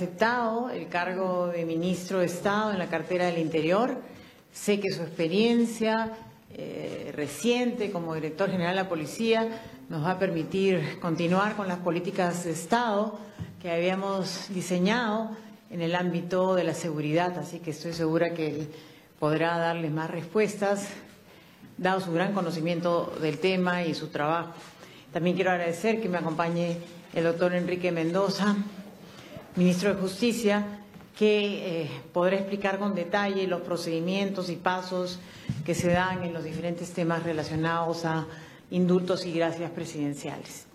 aceptado el cargo de ministro de Estado en la cartera del Interior. Sé que su experiencia reciente como director general de la Policía nos va a permitir continuar con las políticas de Estado que habíamos diseñado en el ámbito de la seguridad, así que estoy segura que él podrá darles más respuestas, dado su gran conocimiento del tema y su trabajo. También quiero agradecer que me acompañe el doctor Enrique Mendoza, ministro de Justicia, que podrá explicar con detalle los procedimientos y pasos que se dan en los diferentes temas relacionados a indultos y gracias presidenciales.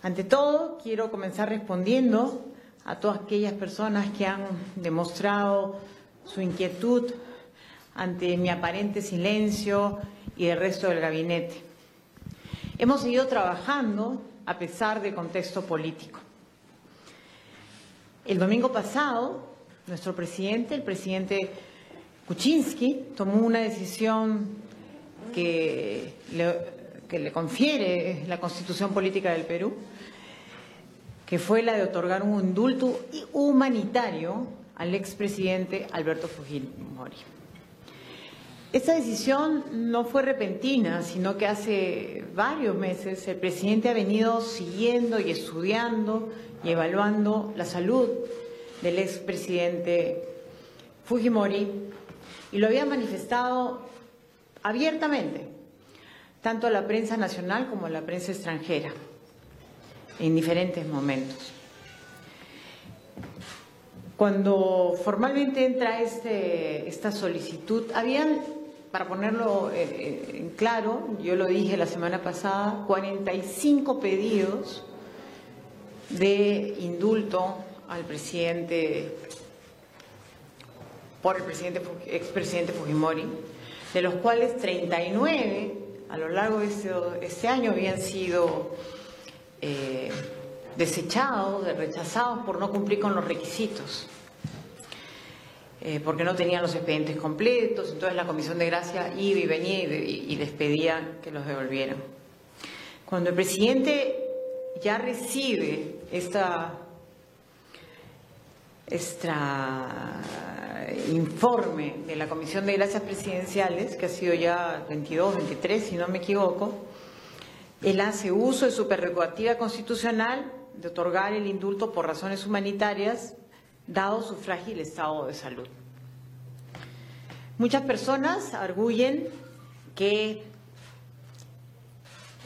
Ante todo, quiero comenzar respondiendo a todas aquellas personas que han demostrado su inquietud ante mi aparente silencio y el resto del gabinete. Hemos seguido trabajando a pesar del contexto político. El domingo pasado, nuestro presidente, el presidente Kuczynski, tomó una decisión que le confiere la Constitución Política del Perú, que fue la de otorgar un indulto humanitario al expresidente Alberto Fujimori. Esta decisión no fue repentina, sino que hace varios meses el presidente ha venido siguiendo y estudiando y evaluando la salud del expresidente Fujimori y lo había manifestado abiertamente, tanto a la prensa nacional como a la prensa extranjera, en diferentes momentos. Cuando formalmente entra esta solicitud, habían, para ponerlo en claro, yo lo dije la semana pasada, 45 pedidos de indulto al presidente, por el expresidente Fujimori, de los cuales 39 a lo largo de este año habían sido desechados, rechazados por no cumplir con los requisitos, porque no tenían los expedientes completos. Entonces la Comisión de Gracia iba y venía y les pedía que los devolvieran. Cuando el presidente ya recibe esta informe de la Comisión de Gracias Presidenciales, que ha sido ya 22, 23, si no me equivoco, él hace uso de su prerrogativa constitucional de otorgar el indulto por razones humanitarias, dado su frágil estado de salud. Muchas personas arguyen que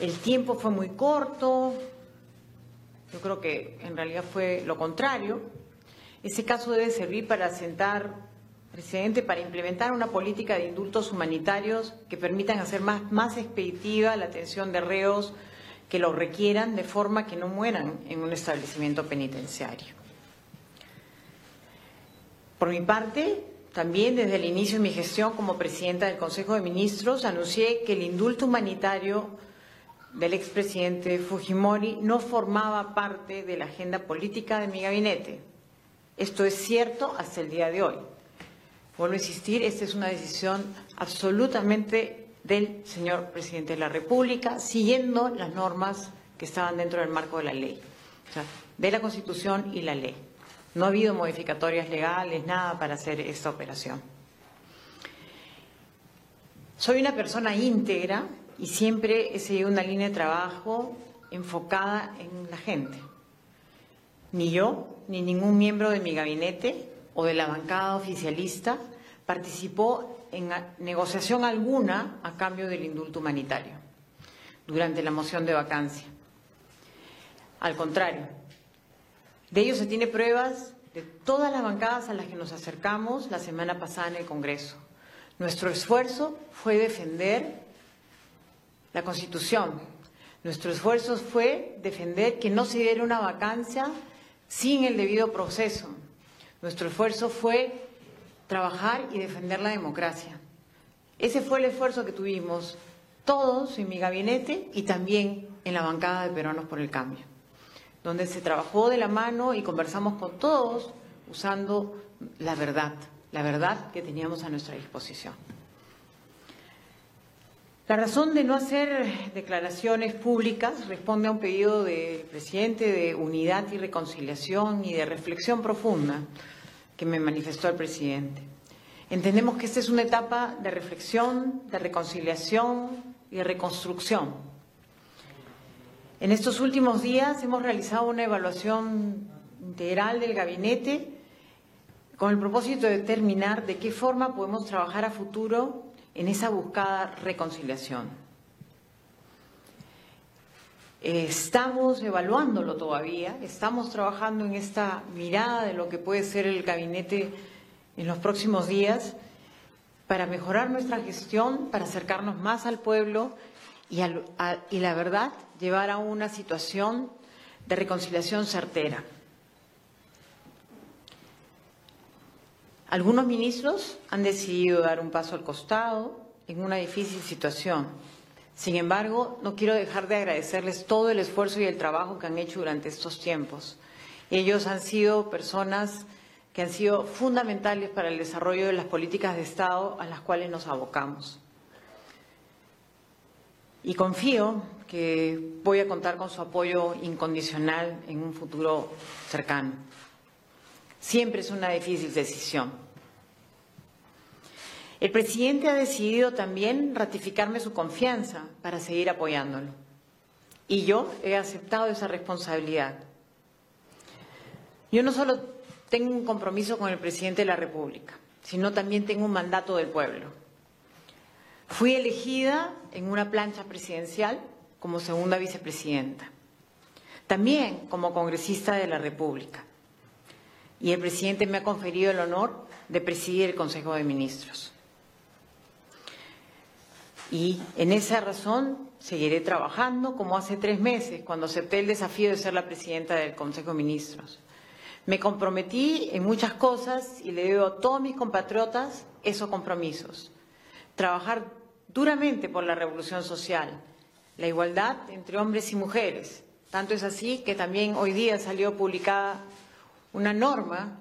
el tiempo fue muy corto. Yo creo que en realidad fue lo contrario. Ese caso debe servir para sentar precedente, para implementar una política de indultos humanitarios que permitan hacer más expeditiva la atención de reos que lo requieran, de forma que no mueran en un establecimiento penitenciario. Por mi parte, también desde el inicio de mi gestión como presidenta del Consejo de Ministros, anuncié que el indulto humanitario del expresidente Fujimori no formaba parte de la agenda política de mi gabinete. Esto es cierto hasta el día de hoy. Vuelvo a insistir, esta es una decisión absolutamente del señor presidente de la República, siguiendo las normas que estaban dentro del marco de la ley, o sea, de la Constitución y la ley. No ha habido modificatorias legales, nada para hacer esta operación. Soy una persona íntegra y siempre he seguido una línea de trabajo enfocada en la gente. Ni yo, ni ningún miembro de mi gabinete o de la bancada oficialista participó en negociación alguna a cambio del indulto humanitario durante la moción de vacancia. Al contrario, de ello se tiene pruebas de todas las bancadas a las que nos acercamos la semana pasada en el Congreso. Nuestro esfuerzo fue defender la Constitución. Nuestro esfuerzo fue defender que no se diera una vacancia sin el debido proceso. Nuestro esfuerzo fue trabajar y defender la democracia. Ese fue el esfuerzo que tuvimos todos en mi gabinete y también en la bancada de Peruanos por el Cambio, donde se trabajó de la mano y conversamos con todos usando la verdad que teníamos a nuestra disposición. La razón de no hacer declaraciones públicas responde a un pedido del presidente de unidad y reconciliación y de reflexión profunda que me manifestó el presidente. Entendemos que esta es una etapa de reflexión, de reconciliación y de reconstrucción. En estos últimos días hemos realizado una evaluación integral del gabinete con el propósito de determinar de qué forma podemos trabajar a futuro en esa buscada reconciliación. Estamos evaluándolo todavía, estamos trabajando en esta mirada de lo que puede ser el gabinete en los próximos días para mejorar nuestra gestión, para acercarnos más al pueblo y la verdad, llevar a una situación de reconciliación certera. Algunos ministros han decidido dar un paso al costado en una difícil situación. Sin embargo, no quiero dejar de agradecerles todo el esfuerzo y el trabajo que han hecho durante estos tiempos. Ellos han sido personas que han sido fundamentales para el desarrollo de las políticas de Estado a las cuales nos abocamos. Y confío que voy a contar con su apoyo incondicional en un futuro cercano. Siempre es una difícil decisión. El presidente ha decidido también ratificarme su confianza para seguir apoyándolo. Y yo he aceptado esa responsabilidad. Yo no solo tengo un compromiso con el presidente de la República, sino también tengo un mandato del pueblo. Fui elegida en una plancha presidencial como segunda vicepresidenta, también como congresista de la República. Y el presidente me ha conferido el honor de presidir el Consejo de Ministros. Y en esa razón seguiré trabajando como hace 3 meses, cuando acepté el desafío de ser la presidenta del Consejo de Ministros. Me comprometí en muchas cosas y le debo a todos mis compatriotas esos compromisos. Trabajar duramente por la revolución social, la igualdad entre hombres y mujeres. Tanto es así que también hoy día salió publicada una norma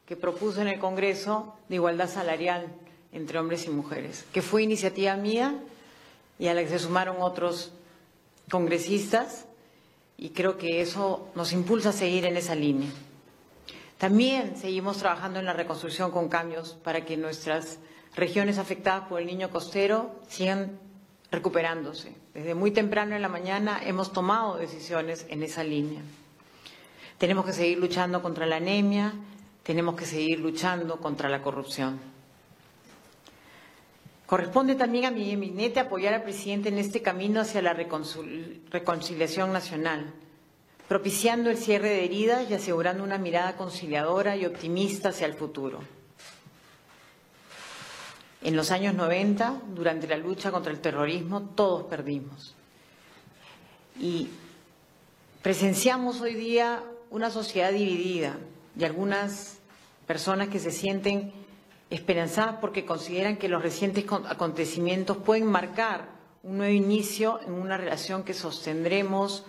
que propuso en el Congreso de igualdad salarial entre hombres y mujeres, que fue iniciativa mía y a la que se sumaron otros congresistas, y creo que eso nos impulsa a seguir en esa línea. También seguimos trabajando en la reconstrucción con cambios para que nuestras regiones afectadas por el Niño Costero sigan recuperándose. Desde muy temprano en la mañana hemos tomado decisiones en esa línea. Tenemos que seguir luchando contra la anemia, tenemos que seguir luchando contra la corrupción. Corresponde también a mi gabinete apoyar al presidente en este camino hacia la reconciliación nacional, propiciando el cierre de heridas y asegurando una mirada conciliadora y optimista hacia el futuro. En los años 90, durante la lucha contra el terrorismo, todos perdimos. Y presenciamos hoy día una sociedad dividida y algunas personas que se sienten esperanzadas porque consideran que los recientes acontecimientos pueden marcar un nuevo inicio en una relación que sostendremos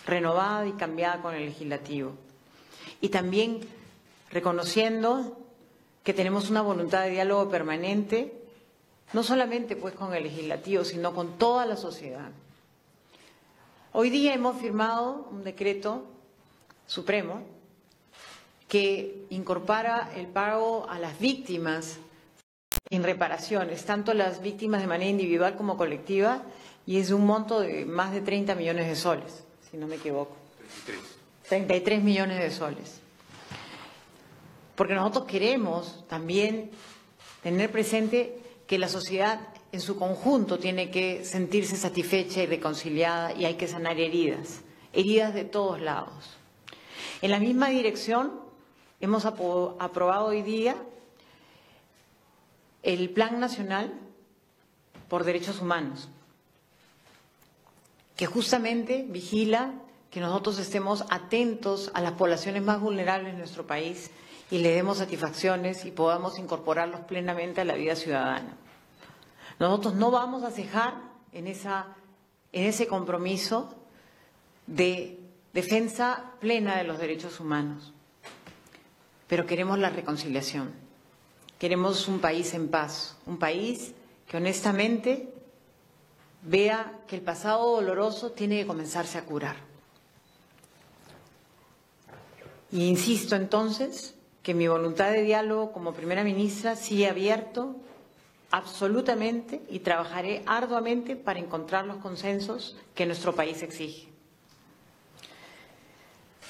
renovada y cambiada con el Legislativo. Y también reconociendo que tenemos una voluntad de diálogo permanente, no solamente pues con el Legislativo, sino con toda la sociedad. Hoy día hemos firmado un decreto supremo que incorpora el pago a las víctimas en reparaciones, tanto las víctimas de manera individual como colectiva, y es de un monto de más de 30 millones de soles, si no me equivoco. 33 millones de soles. Porque nosotros queremos también tener presente que la sociedad en su conjunto tiene que sentirse satisfecha y reconciliada, y hay que sanar heridas de todos lados. En la misma dirección, hemos aprobado hoy día el Plan Nacional por Derechos Humanos, que justamente vigila que nosotros estemos atentos a las poblaciones más vulnerables de nuestro país y le demos satisfacciones y podamos incorporarlos plenamente a la vida ciudadana. Nosotros no vamos a cejar en ese compromiso de defensa plena de los derechos humanos. Pero queremos la reconciliación, queremos un país en paz, un país que honestamente vea que el pasado doloroso tiene que comenzarse a curar. Y insisto entonces que mi voluntad de diálogo como primera ministra sigue abierto absolutamente y trabajaré arduamente para encontrar los consensos que nuestro país exige.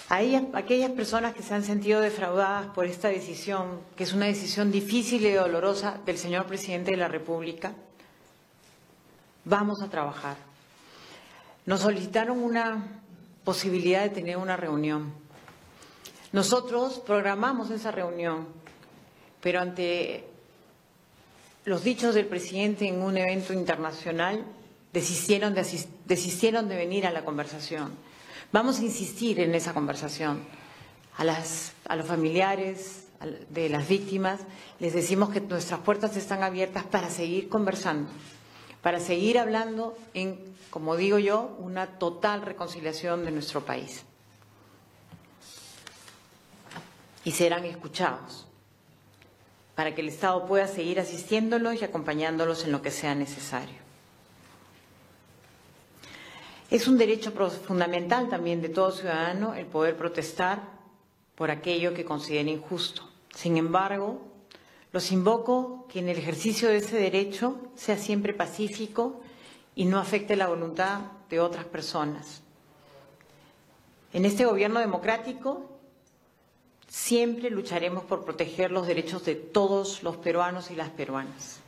A aquellas personas que se han sentido defraudadas por esta decisión, que es una decisión difícil y dolorosa del señor presidente de la República, vamos a trabajar. Nos solicitaron una posibilidad de tener una reunión. Nosotros programamos esa reunión, pero ante los dichos del presidente en un evento internacional desistieron de venir a la conversación. Vamos a insistir en esa conversación. A los familiares de las víctimas les decimos que nuestras puertas están abiertas para seguir conversando, para seguir hablando en, como digo yo, una total reconciliación de nuestro país. Y serán escuchados para que el Estado pueda seguir asistiéndolos y acompañándolos en lo que sea necesario. Es un derecho fundamental también de todo ciudadano el poder protestar por aquello que considere injusto. Sin embargo, los invoco que en el ejercicio de ese derecho sea siempre pacífico y no afecte la voluntad de otras personas. En este gobierno democrático siempre lucharemos por proteger los derechos de todos los peruanos y las peruanas.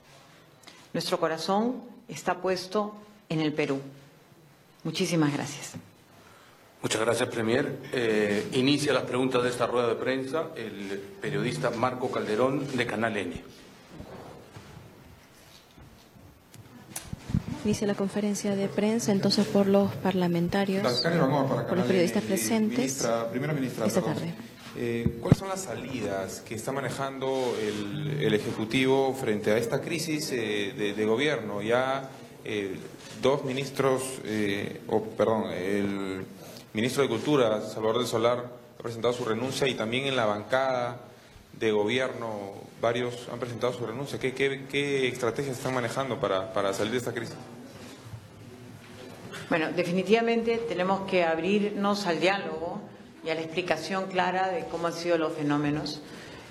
Nuestro corazón está puesto en el Perú. Muchísimas gracias. Muchas gracias, Premier. Inicia las preguntas de esta rueda de prensa el periodista Marco Calderón, de Canal N. Inicia la conferencia de prensa entonces por los parlamentarios, por los periodistas presentes Primera ministra, esta tarde. ¿Cuáles son las salidas que está manejando el Ejecutivo frente a esta crisis de gobierno? Ya dos ministros, el ministro de Cultura, Salvador del Solar, ha presentado su renuncia y también en la bancada de gobierno varios han presentado su renuncia. ¿Qué estrategias están manejando para salir de esta crisis? Bueno, definitivamente tenemos que abrirnos al diálogo y a la explicación clara de cómo han sido los fenómenos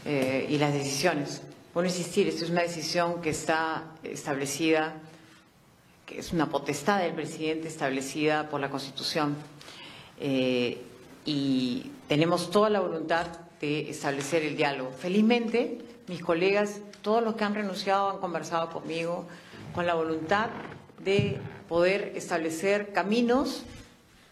y las decisiones. Por insistir, esta es una decisión que está establecida, que es una potestad del presidente establecida por la Constitución. Y tenemos toda la voluntad de establecer el diálogo. Felizmente, mis colegas, todos los que han renunciado, han conversado conmigo con la voluntad de poder establecer caminos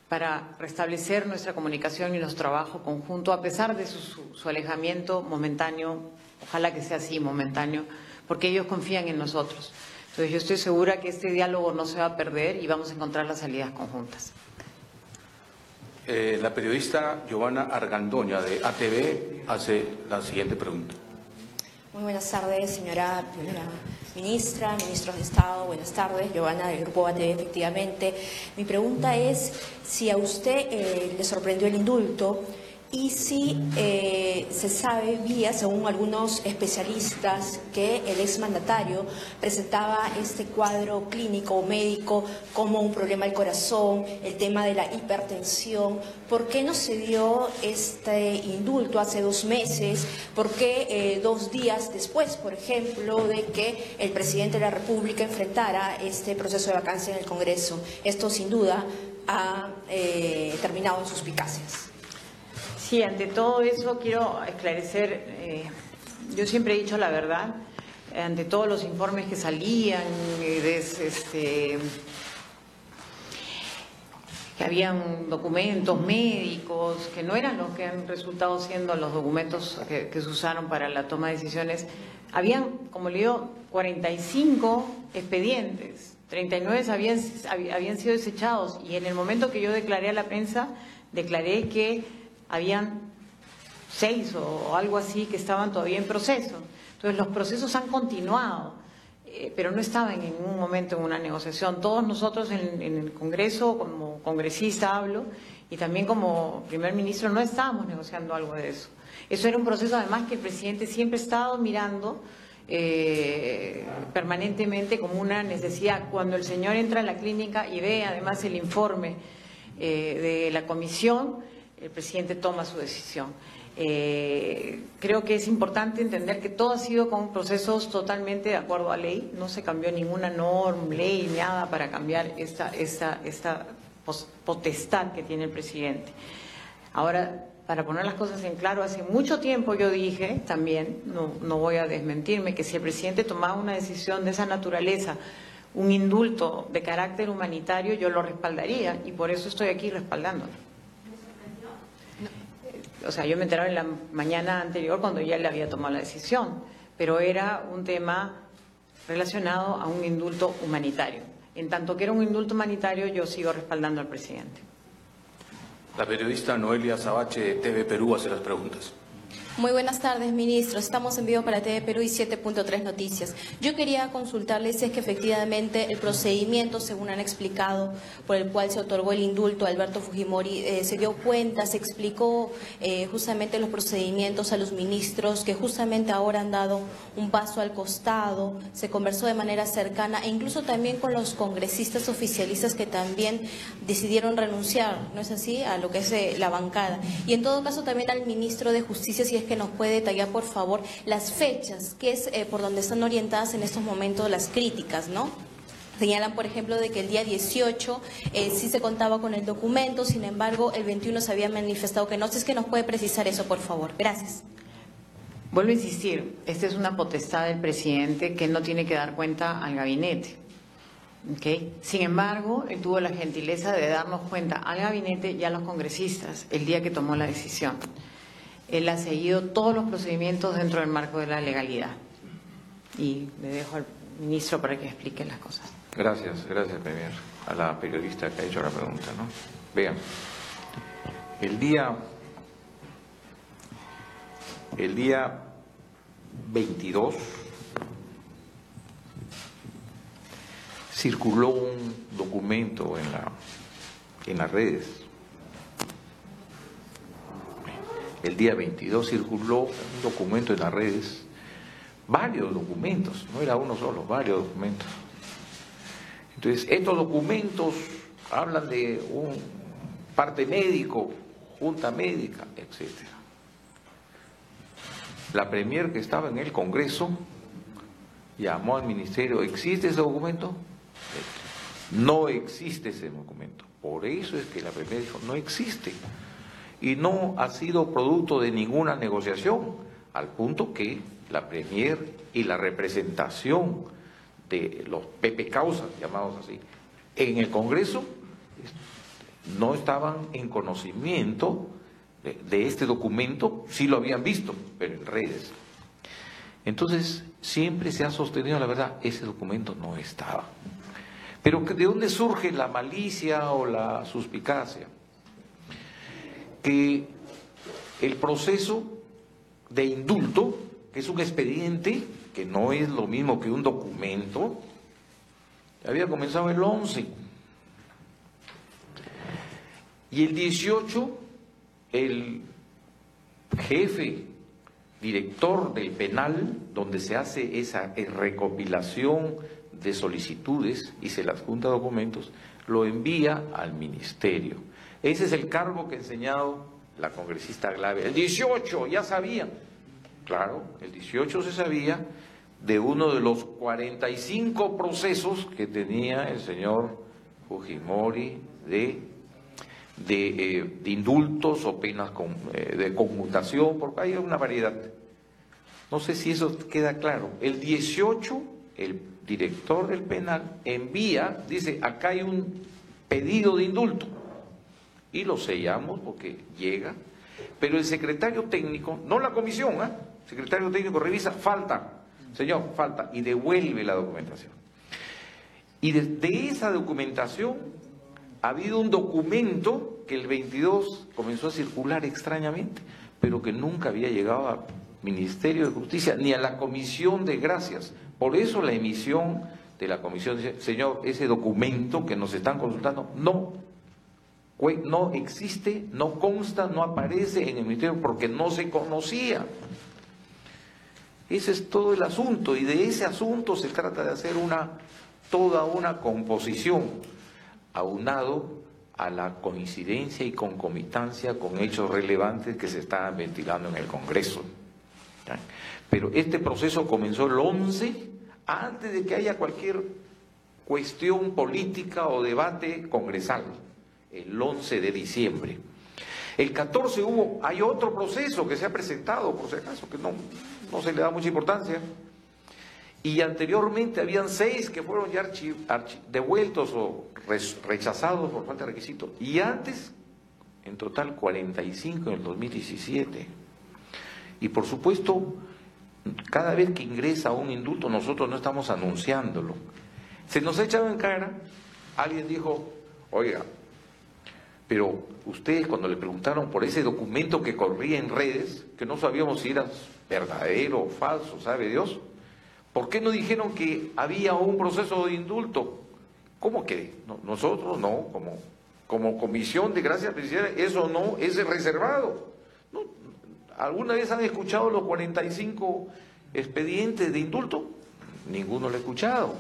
para restablecer nuestra comunicación y nuestro trabajo conjunto, a pesar de su alejamiento momentáneo, ojalá que sea así, momentáneo, porque ellos confían en nosotros. Entonces yo estoy segura que este diálogo no se va a perder y vamos a encontrar las salidas conjuntas. La periodista Giovanna Argandoña, de ATV, hace la siguiente pregunta. Muy buenas tardes, señora primera ministra, ministros de Estado, buenas tardes. Giovanna, del Grupo ATV, efectivamente. Mi pregunta es si a usted le sorprendió el indulto y si se sabe, según algunos especialistas, que el exmandatario presentaba este cuadro clínico o médico como un problema del corazón, el tema de la hipertensión. ¿Por qué no se dio este indulto hace 2 meses? ¿Por qué 2 días después, por ejemplo, de que el presidente de la República enfrentara este proceso de vacancia en el Congreso? Esto, sin duda, ha terminado en suspicacias. Sí, ante todo eso quiero esclarecer, yo siempre he dicho la verdad, ante todos los informes que salían, que habían documentos médicos, que no eran los que han resultado siendo los documentos que se usaron para la toma de decisiones. Habían, como le digo, 45 expedientes, 39 habían sido desechados, y en el momento que yo declaré a la prensa, declaré que habían 6 o algo así que estaban todavía en proceso. Entonces los procesos han continuado, pero no estaban en ningún momento en una negociación. Todos nosotros en el Congreso, como congresista hablo, y también como primer ministro, no estábamos negociando algo de eso. Eso era un proceso además que el presidente siempre ha estado mirando permanentemente como una necesidad. Cuando el señor entra a la clínica y ve además el informe de la comisión, el presidente toma su decisión. Creo que es importante entender que todo ha sido con procesos totalmente de acuerdo a ley, no se cambió ninguna norma, ley, nada para cambiar esta potestad que tiene el presidente. Ahora, para poner las cosas en claro, hace mucho tiempo yo dije también, no voy a desmentirme, que si el presidente tomaba una decisión de esa naturaleza, un indulto de carácter humanitario, yo lo respaldaría y por eso estoy aquí respaldándolo. O sea, yo me enteraba en la mañana anterior cuando ya le había tomado la decisión, pero era un tema relacionado a un indulto humanitario. En tanto que era un indulto humanitario, yo sigo respaldando al presidente. La periodista Noelia Sabache de TV Perú hace las preguntas. Muy buenas tardes, ministro. Estamos en vivo para TV Perú y 7.3 Noticias. Yo quería consultarles si es que efectivamente el procedimiento, según han explicado, por el cual se otorgó el indulto a Alberto Fujimori, se dio cuenta, se explicó justamente los procedimientos a los ministros que justamente ahora han dado un paso al costado, se conversó de manera cercana e incluso también con los congresistas oficialistas que también decidieron renunciar, ¿no es así?, a lo que es la bancada. Y en todo caso también al ministro de Justicia, si es que nos puede detallar, por favor, las fechas, que es por donde están orientadas en estos momentos las críticas, ¿no? Señalan, por ejemplo, de que el día 18 sí se contaba con el documento, sin embargo, el 21 se había manifestado que no. Si es que nos puede precisar eso, por favor. Gracias. Vuelvo a insistir, esta es una potestad del presidente que no tiene que dar cuenta al gabinete. ¿Okay? Sin embargo, él tuvo la gentileza de darnos cuenta al gabinete y a los congresistas el día que tomó la decisión. Él ha seguido todos los procedimientos dentro del marco de la legalidad. Y le dejo al ministro para que explique las cosas. Gracias, Premier, a la periodista que ha hecho la pregunta, ¿no? Vean, el día 22 circuló un documento en las redes. El día 22 circuló un documento en las redes, varios documentos, no era uno solo, varios documentos. Entonces, estos documentos hablan de un parte médico, junta médica, etc. La premier que estaba en el Congreso llamó al ministerio: ¿existe ese documento? No existe ese documento. Por eso es que la premier dijo: no existe. Y no ha sido producto de ninguna negociación, al punto que la premier y la representación de los Pepe Causas, llamados así, en el Congreso no estaban en conocimiento de este documento, sí lo habían visto, pero en redes. Entonces, siempre se ha sostenido la verdad, ese documento no estaba. Pero ¿de dónde surge la malicia o la suspicacia? Que el proceso de indulto, que es un expediente, que no es lo mismo que un documento, había comenzado el 11. Y el 18, el jefe director del penal, donde se hace esa recopilación de solicitudes y se las junta documentos, lo envía al ministerio. Ese es el cargo que ha enseñado la congresista Glave. El 18 ya sabían, claro, el 18 se sabía de uno de los 45 procesos que tenía el señor Fujimori de indultos o penas de conmutación, porque hay una variedad. No sé si eso queda claro. El 18, el director del penal envía, dice: acá hay un pedido de indulto. Y lo sellamos porque llega, pero el secretario técnico, no la comisión, el secretario técnico revisa, falta, señor, falta, y devuelve la documentación. Y de esa documentación ha habido un documento que el 22 comenzó a circular extrañamente, pero que nunca había llegado al Ministerio de Justicia ni a la Comisión de Gracias. Por eso la emisión de la comisión dice: señor, ese documento que nos están consultando no existe, no consta, no aparece en el ministerio porque no se conocía. Ese es todo el asunto, y de ese asunto se trata de hacer toda una composición, aunado a la coincidencia y concomitancia con hechos relevantes que se estaban ventilando en el Congreso. ¿Ya? Pero este proceso comenzó el 11, antes de que haya cualquier cuestión política o debate congresal, el 11 de diciembre. El 14 hay otro proceso que se ha presentado, por si acaso, que no se le da mucha importancia, y anteriormente habían 6 que fueron ya devueltos o rechazados por falta de requisito, y antes, en total, 45 en el 2017. Y por supuesto, cada vez que ingresa un indulto, nosotros no estamos anunciándolo. Se nos ha echado en cara, alguien dijo, oiga, pero ustedes cuando le preguntaron por ese documento que corría en redes, que no sabíamos si era verdadero o falso, ¿sabe Dios? ¿Por qué no dijeron que había un proceso de indulto? ¿Cómo que? Nosotros no, como Comisión de Gracia Presidencial, eso no es reservado. No, ¿alguna vez han escuchado los 45 expedientes de indulto? Ninguno lo ha escuchado.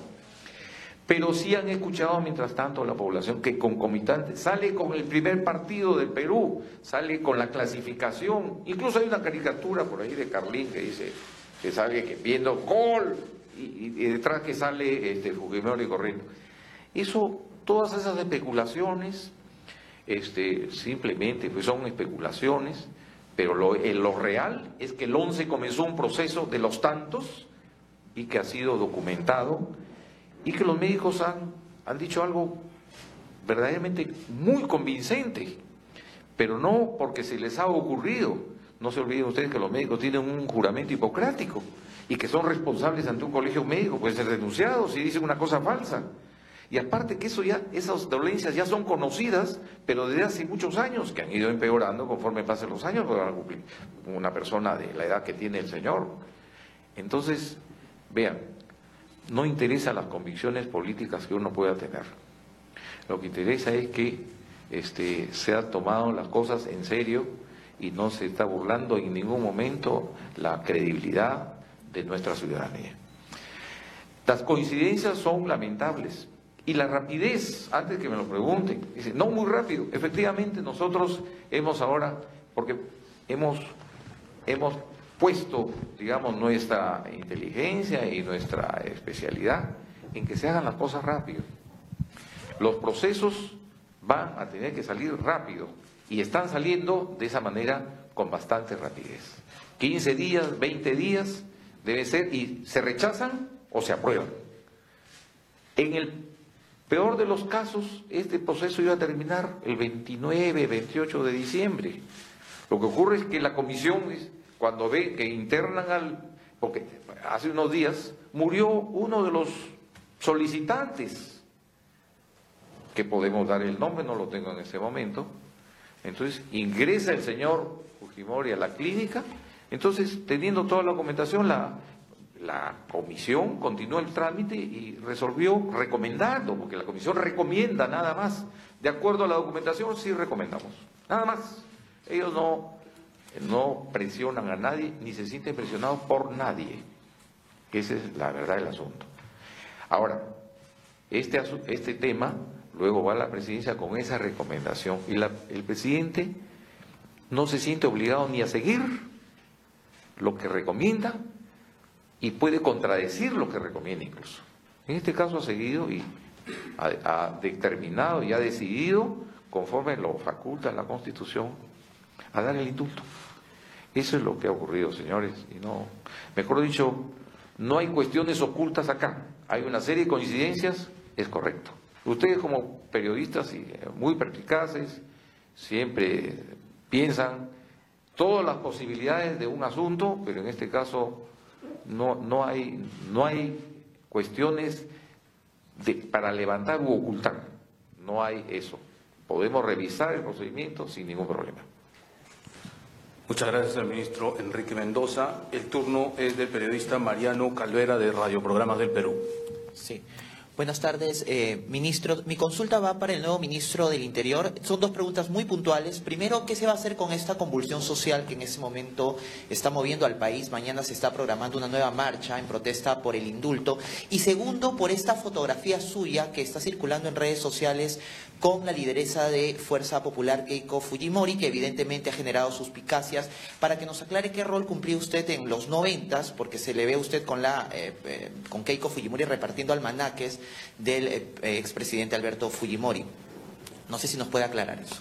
Pero sí han escuchado, mientras tanto, la población que concomitante sale con el primer partido del Perú, sale con la clasificación. Incluso hay una caricatura por ahí de Carlín que dice que sale viendo gol y detrás que sale Fujimori corriendo. Eso, todas esas especulaciones, simplemente pues son especulaciones, pero lo real es que el 11 comenzó un proceso de los tantos y que ha sido documentado, y que los médicos han dicho algo verdaderamente muy convincente, pero no porque se les ha ocurrido. No se olviden ustedes que los médicos tienen un juramento hipocrático y que son responsables ante un colegio médico, pueden ser denunciados si dicen una cosa falsa. Y aparte que esas dolencias ya son conocidas, pero desde hace muchos años, que han ido empeorando conforme pasan los años, porque van a cumplir una persona de la edad que tiene el señor. Entonces, vean, no interesa las convicciones políticas que uno pueda tener. Lo que interesa es que se han tomado las cosas en serio y no se está burlando en ningún momento la credibilidad de nuestra ciudadanía. Las coincidencias son lamentables y la rapidez, antes que me lo pregunten, dice, no muy rápido. Efectivamente nosotros hemos ahora, porque hemos puesto, digamos, nuestra inteligencia y nuestra especialidad en que se hagan las cosas rápido. Los procesos van a tener que salir rápido y están saliendo de esa manera con bastante rapidez. 15 días, 20 días debe ser, y se rechazan o se aprueban. En el peor de los casos, este proceso iba a terminar el 29, 28 de diciembre. Lo que ocurre es que la comisión, cuando ve que internan porque hace unos días murió uno de los solicitantes, que podemos dar el nombre, no lo tengo en este momento. Entonces ingresa el señor Fujimori a la clínica. Entonces, teniendo toda la documentación, la comisión continuó el trámite y resolvió recomendando, porque la comisión recomienda nada más. De acuerdo a la documentación, sí recomendamos, nada más. Ellos no presionan a nadie, ni se sienten presionados por nadie. Esa es la verdad del asunto. Ahora, este tema luego va a la presidencia con esa recomendación y el presidente no se siente obligado ni a seguir lo que recomienda y puede contradecir lo que recomienda incluso. En este caso ha seguido y ha determinado y ha decidido, conforme lo faculta la Constitución, a dar el indulto. Eso es lo que ha ocurrido, señores, y no, mejor dicho, no hay cuestiones ocultas acá, hay una serie de coincidencias, es correcto. Ustedes como periodistas y muy perspicaces siempre piensan todas las posibilidades de un asunto, pero en este caso no hay cuestiones para levantar u ocultar, no hay eso. Podemos revisar el procedimiento sin ningún problema. Muchas gracias al ministro Enrique Mendoza. El turno es del periodista Mariano Calvera de Radio Programas del Perú. Sí. Buenas tardes, ministro. Mi consulta va para el nuevo ministro del Interior. Son dos preguntas muy puntuales. Primero, ¿qué se va a hacer con esta convulsión social que en ese momento está moviendo al país? Mañana se está programando una nueva marcha en protesta por el indulto. Y segundo, por esta fotografía suya que está circulando en redes sociales con la lideresa de Fuerza Popular, Keiko Fujimori, que evidentemente ha generado suspicacias, para que nos aclare qué rol cumplió usted en los 90s, porque se le ve a usted con Keiko Fujimori repartiendo almanaques del expresidente Alberto Fujimori. No sé si nos puede aclarar eso.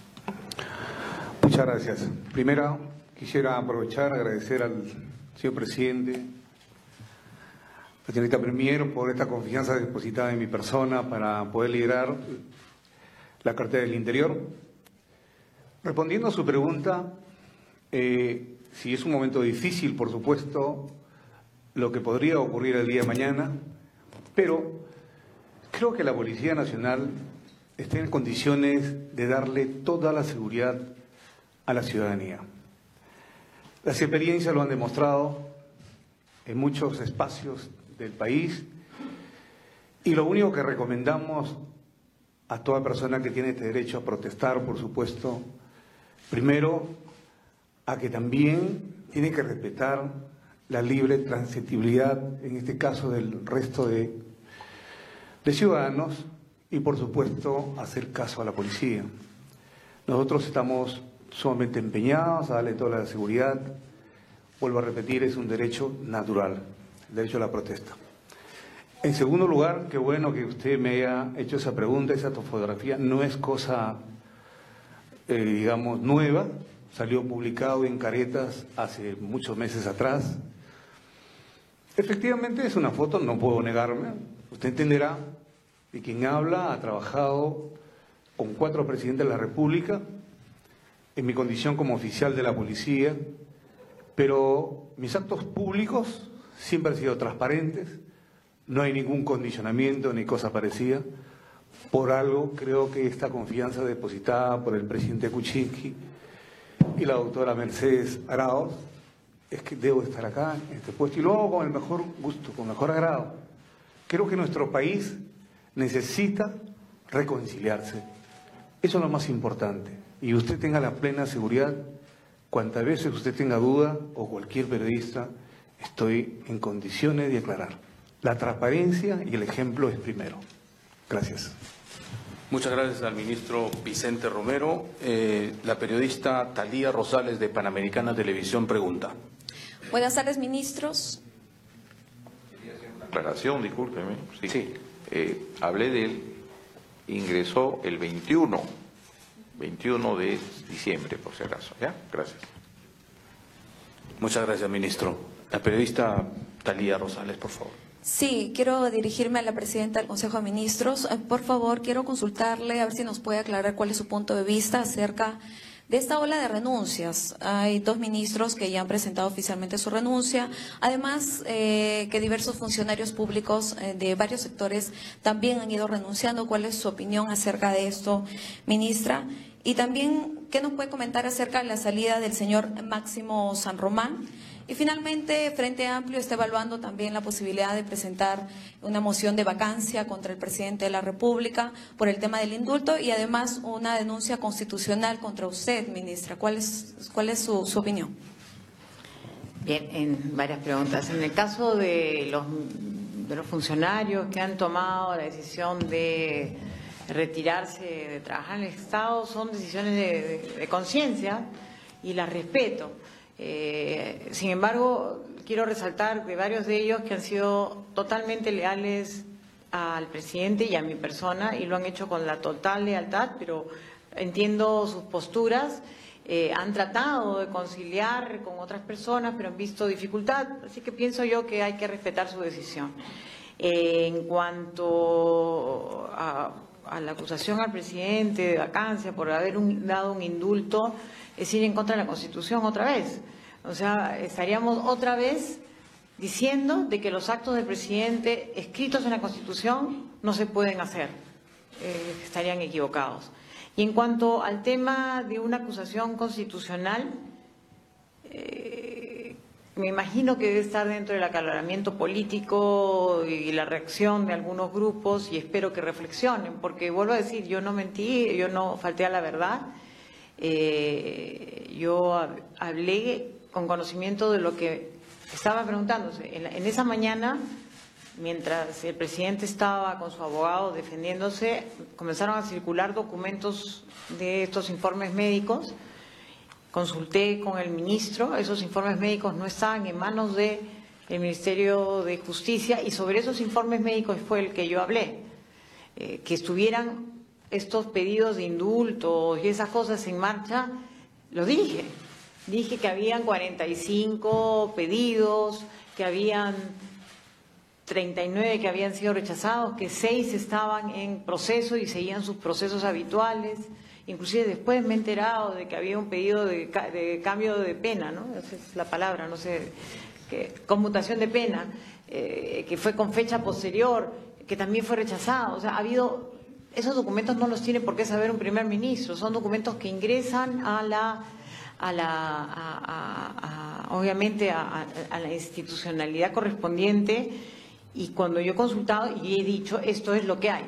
Muchas gracias. Primero, quisiera aprovechar, agradecer al señor presidente, la señorita Premier, por esta confianza depositada en mi persona para poder liderar la cartera del Interior. Respondiendo a su pregunta, si es un momento difícil, por supuesto, lo que podría ocurrir el día de mañana, pero creo que la Policía Nacional está en condiciones de darle toda la seguridad a la ciudadanía. Las experiencias lo han demostrado en muchos espacios del país y lo único que recomendamos a toda persona que tiene este derecho a protestar, por supuesto, primero, a que también tiene que respetar la libre transitibilidad, en este caso del resto de ciudadanos, y por supuesto hacer caso a la policía. Nosotros estamos sumamente empeñados a darle toda la seguridad. Vuelvo a repetir, es un derecho natural, el derecho a la protesta. En segundo lugar, qué bueno que usted me haya hecho esa pregunta. Esa fotografía no es cosa, digamos, nueva. Salió publicado en Caretas hace muchos meses atrás. Efectivamente es una foto, no puedo negarme. Usted entenderá que quien habla ha trabajado con 4 presidentes de la República, en mi condición como oficial de la policía, pero mis actos públicos siempre han sido transparentes. No hay ningún condicionamiento ni cosa parecida. Por algo creo que esta confianza depositada por el presidente Kuczynski y la doctora Mercedes Arauz es que debo estar acá en este puesto y lo hago con el mejor gusto, con el mejor agrado. Creo que nuestro país necesita reconciliarse. Eso es lo más importante. Y usted tenga la plena seguridad, cuantas veces usted tenga duda o cualquier periodista, estoy en condiciones de aclarar. La transparencia y el ejemplo es primero. Gracias. Muchas gracias al ministro Vicente Romero. La periodista Talía Rosales de Panamericana Televisión pregunta. Buenas tardes, ministros. Quería hacer una aclaración, discúlpeme. Sí. Hablé de él, ingresó el 21 de diciembre, por si acaso. ¿Ya? Gracias. Muchas gracias, ministro. La periodista Talía Rosales, por favor. Sí, quiero dirigirme a la presidenta del Consejo de Ministros. Por favor, quiero consultarle a ver si nos puede aclarar cuál es su punto de vista acerca de esta ola de renuncias. Hay 2 ministros que ya han presentado oficialmente su renuncia, además que diversos funcionarios públicos de varios sectores también han ido renunciando. ¿Cuál es su opinión acerca de esto, ministra? Y también, ¿qué nos puede comentar acerca de la salida del señor Máximo San Román? Y finalmente, Frente Amplio está evaluando también la posibilidad de presentar una moción de vacancia contra el presidente de la República por el tema del indulto y además una denuncia constitucional contra usted, ministra. ¿Cuál es su opinión? Bien, en varias preguntas. En el caso de los funcionarios que han tomado la decisión de retirarse de trabajar en el Estado, son decisiones de conciencia y las respeto. Sin embargo, quiero resaltar de varios de ellos que han sido totalmente leales al presidente y a mi persona y lo han hecho con la total lealtad, pero entiendo sus posturas. Han tratado de conciliar con otras personas, pero han visto dificultad, así que pienso yo que hay que respetar su decisión. En cuanto a la acusación al presidente de vacancia por haber dado un indulto, es ir en contra de la Constitución otra vez. O sea, estaríamos otra vez diciendo de que los actos del presidente escritos en la Constitución no se pueden hacer. Estarían equivocados. Y en cuanto al tema de una acusación constitucional, me imagino que debe estar dentro del acaloramiento político y la reacción de algunos grupos, y espero que reflexionen, porque vuelvo a decir, yo no mentí, yo no falté a la verdad, yo hablé con conocimiento de lo que estaba preguntándose. En esa mañana, mientras el presidente estaba con su abogado defendiéndose, comenzaron a circular documentos de estos informes médicos. Consulté con el ministro, esos informes médicos no estaban en manos del Ministerio de Justicia, y sobre esos informes médicos fue el que yo hablé. Que estuvieran estos pedidos de indultos y esas cosas en marcha, lo dije. Dije que habían 45 pedidos, que habían 39 que habían sido rechazados, que 6 estaban en proceso y seguían sus procesos habituales. Inclusive después me he enterado de que había un pedido de cambio de pena, ¿no? Esa es la palabra, no sé, conmutación de pena, que fue con fecha posterior, que también fue rechazado. O sea, ha habido, esos documentos no los tiene por qué saber un primer ministro, son documentos que ingresan obviamente a la institucionalidad correspondiente. Y cuando yo he consultado y he dicho, esto es lo que hay.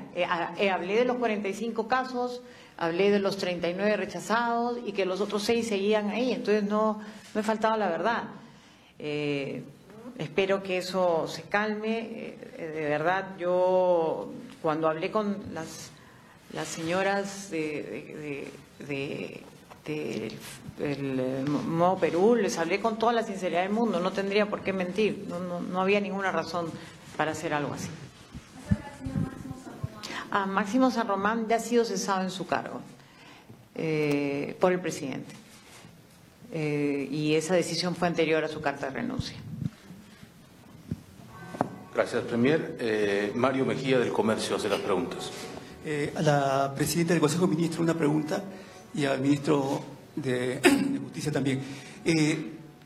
Hablé de los 45 casos, hablé de los 39 rechazados y que los otros 6 seguían ahí. Entonces no me faltaba la verdad. Espero que eso se calme. De verdad, yo cuando hablé con las señoras del Modo Perú, les hablé con toda la sinceridad del mundo. No tendría por qué mentir. No había ninguna razón para hacer algo así. Máximo San Román ya ha sido cesado en su cargo por el presidente, y esa decisión fue anterior a su carta de renuncia. Gracias, Premier. Mario Mejía, del Comercio, hace las preguntas. A la presidenta del Consejo de Ministros una pregunta, y al ministro de Justicia también.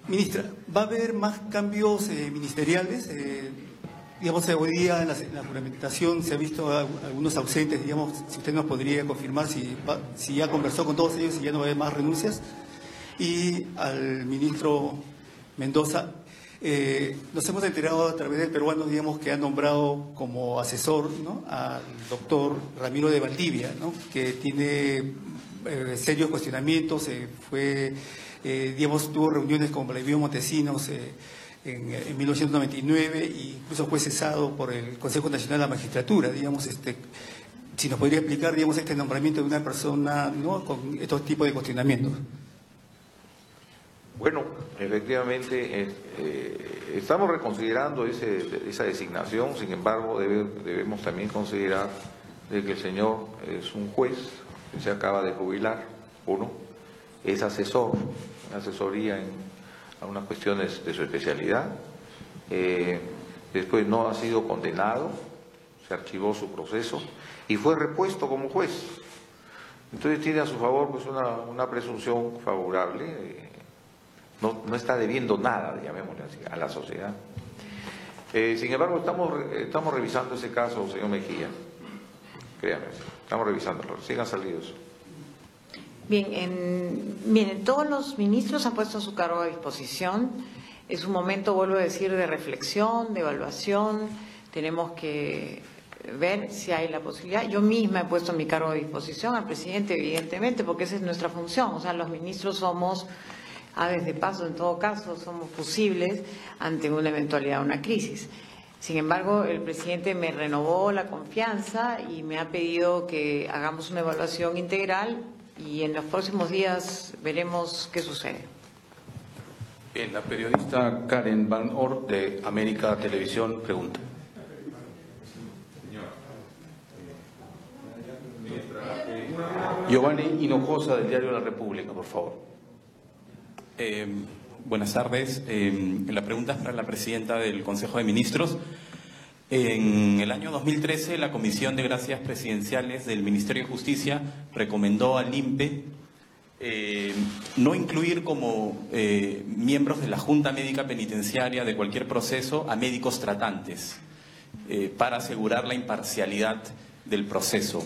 Ministra, ¿va a haber más cambios ministeriales? Digamos, hoy día en la juramentación se ha visto algunos ausentes, digamos, si usted nos podría confirmar si ya conversó con todos ellos y ya no va a haber más renuncias. Y al ministro Mendoza, nos hemos enterado a través del peruano, digamos, que ha nombrado como asesor, ¿no?, al doctor Ramiro de Valdivia, ¿no?, que tiene serios cuestionamientos, digamos, tuvo reuniones con Vladimiro Montesinos en 1999, e incluso fue cesado por el Consejo Nacional de la Magistratura. Digamos, si nos podría explicar, digamos, este nombramiento de una persona, ¿no?, con estos tipos de cuestionamientos. Bueno, efectivamente estamos reconsiderando esa designación. Sin embargo, debemos también considerar de que el señor es un juez que se acaba de jubilar, es asesor, una asesoría en algunas cuestiones de su especialidad. Después no ha sido condenado, se archivó su proceso y fue repuesto como juez. Entonces tiene a su favor pues una presunción favorable. No está debiendo nada, llamémosle así, a la sociedad. Sin embargo, estamos revisando ese caso, señor Mejía. Créanme, estamos revisándolo. Sigan salidos. Bien, todos los ministros han puesto su cargo a disposición. Es un momento, vuelvo a decir, de reflexión, de evaluación. Tenemos que ver si hay la posibilidad. Yo misma he puesto mi cargo a disposición al presidente, evidentemente, porque esa es nuestra función. O sea, los ministros somos aves de paso, en todo caso, somos fusibles ante una eventualidad, una crisis. Sin embargo, el presidente me renovó la confianza y me ha pedido que hagamos una evaluación integral, y en los próximos días veremos qué sucede. Bien, la periodista Karen Van Ort, de América Televisión, pregunta. Giovanni Hinojosa, del diario La República, por favor. Buenas tardes. La pregunta es para la presidenta del Consejo de Ministros. En el año 2013, la Comisión de Gracias Presidenciales del Ministerio de Justicia recomendó al INPE no incluir como miembros de la Junta Médica Penitenciaria de cualquier proceso a médicos tratantes para asegurar la imparcialidad del proceso.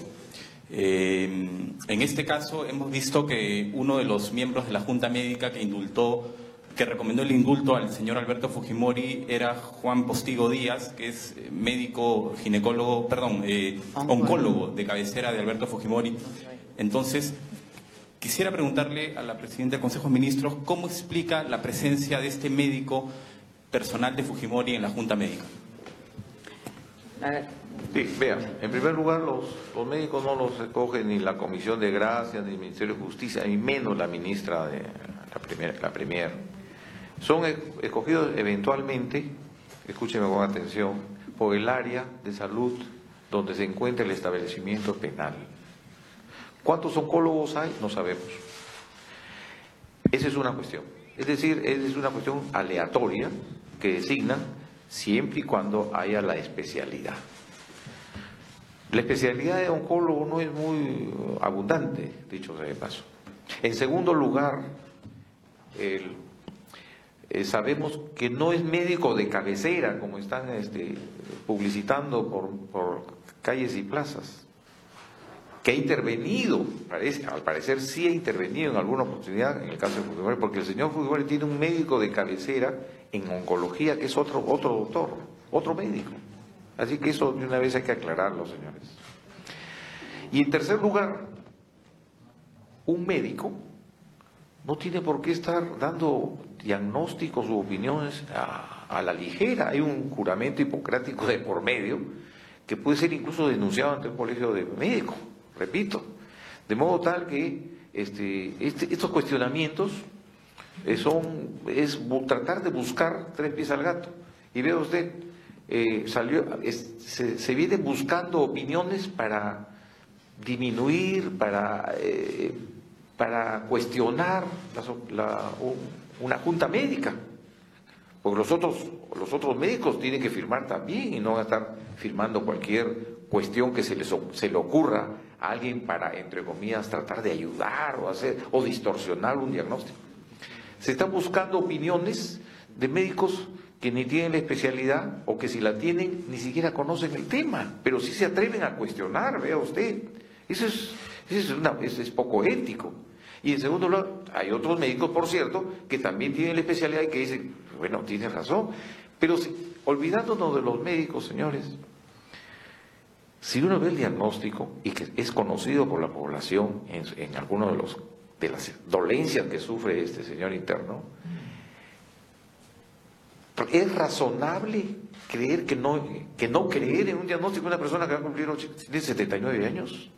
En este caso hemos visto que uno de los miembros de la Junta Médica que indultó que recomendó el indulto al señor Alberto Fujimori era Juan Postigo Díaz, que es médico ginecólogo, oncólogo de cabecera de Alberto Fujimori. Entonces, quisiera preguntarle a la presidenta del Consejo de Ministros cómo explica la presencia de este médico personal de Fujimori en la Junta Médica. Sí, vean, en primer lugar, los médicos no los escoge ni la Comisión de Gracias, ni el Ministerio de Justicia, y menos la ministra de la Premier. Son escogidos eventualmente, escúcheme con atención, por el área de salud donde se encuentra el establecimiento penal. ¿Cuántos oncólogos hay? No sabemos. Esa es una cuestión. Es decir, es una cuestión aleatoria que designan siempre y cuando haya la especialidad. La especialidad de oncólogo no es muy abundante, dicho sea de paso. En segundo lugar, sabemos que no es médico de cabecera, como están publicitando por calles y plazas, que ha intervenido, al parecer sí ha intervenido en alguna oportunidad en el caso de Fujimori, porque el señor Fujimori tiene un médico de cabecera en oncología que es otro doctor, otro médico. Así que eso de una vez hay que aclararlo, señores. Y en tercer lugar, un médico no tiene por qué estar dando diagnósticos u opiniones a la ligera. Hay un juramento hipocrático de por medio que puede ser incluso denunciado ante un colegio de médicos, repito. De modo tal que estos cuestionamientos es tratar de buscar tres pies al gato. Y vea usted, se viene buscando opiniones para disminuir, para cuestionar una junta médica, porque los otros médicos tienen que firmar también y no van a estar firmando cualquier cuestión que se le ocurra a alguien para, entre comillas, tratar de ayudar o distorsionar un diagnóstico. Se están buscando opiniones de médicos que ni tienen la especialidad o que si la tienen ni siquiera conocen el tema, pero sí se atreven a cuestionar, vea usted. Eso es poco ético. Y en segundo lugar, hay otros médicos, por cierto, que también tienen la especialidad y que dicen, bueno, tiene razón. Pero olvidándonos de los médicos, señores, si uno ve el diagnóstico y que es conocido por la población en algunos de las dolencias que sufre este señor interno, es razonable creer que no creer en un diagnóstico de una persona que va a cumplir 79 años.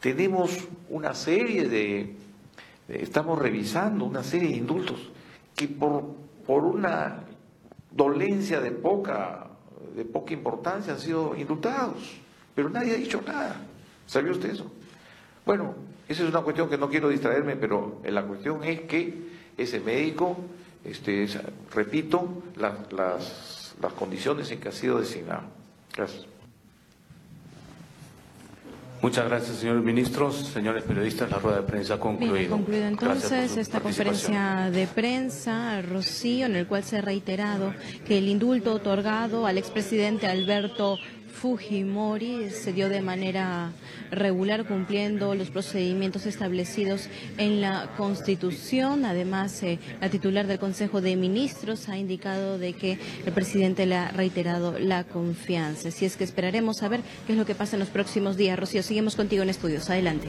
Tenemos una serie estamos revisando una serie de indultos que por una dolencia de poca importancia han sido indultados, pero nadie ha dicho nada. ¿Sabía usted eso? Bueno, esa es una cuestión que no quiero distraerme, pero la cuestión es que ese médico, repito, las condiciones en que ha sido designado. Gracias. Muchas gracias, señores ministros. Señores periodistas, la rueda de prensa ha concluido. Bien, concluido entonces esta conferencia de prensa, Rocío, en el cual se ha reiterado que el indulto otorgado al expresidente Alberto Fujimori se dio de manera regular, cumpliendo los procedimientos establecidos en la Constitución. Además, la titular del Consejo de Ministros ha indicado de que el presidente le ha reiterado la confianza. Así es que esperaremos a ver qué es lo que pasa en los próximos días. Rocío, seguimos contigo en estudios. Adelante.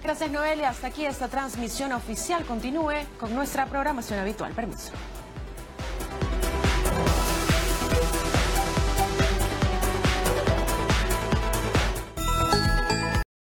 Gracias, Noelia. Hasta aquí esta transmisión oficial. Continúe con nuestra programación habitual. Permiso.